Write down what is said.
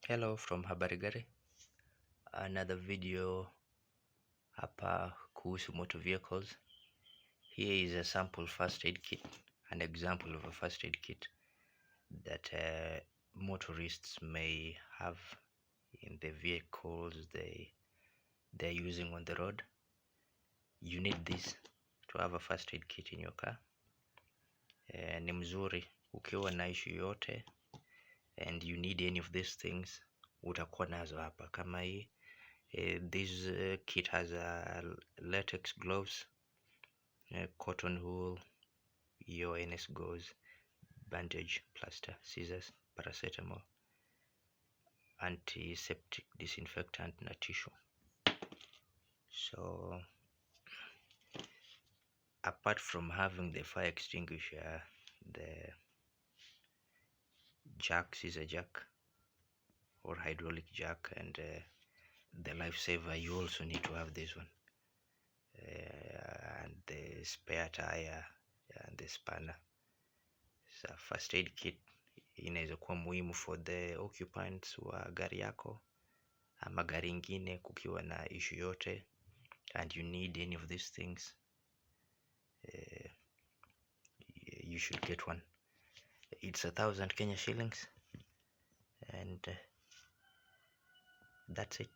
Hello from Habari Gari. Another video hapa kuhusu motor vehicles. Here is a sample first aid kit, an example of a first aid kit that motorists may have in the vehicles they're using on the road. You need this to have a first aid kit in your car. Ni mzuri ukiwa na issue yote and you need any of these things, utakuwa nazo hapa kama hii. This kit has latex gloves, cotton wool, EONS gauze, bandage, plaster, scissors, paracetamol, antiseptic disinfectant na tissue. So apart from having the fire extinguisher, the jack, scissor jack or hydraulic jack, and the lifesaver, you also need to have this one, and the spare tire and the spanner. So first aid kit inaweza kuwa muhimu for the occupants wa gari yako ama gari ingine kukiwa na issue yote and you need any of these things, you should get one. It's 1,000 Kenya shillings and that's it.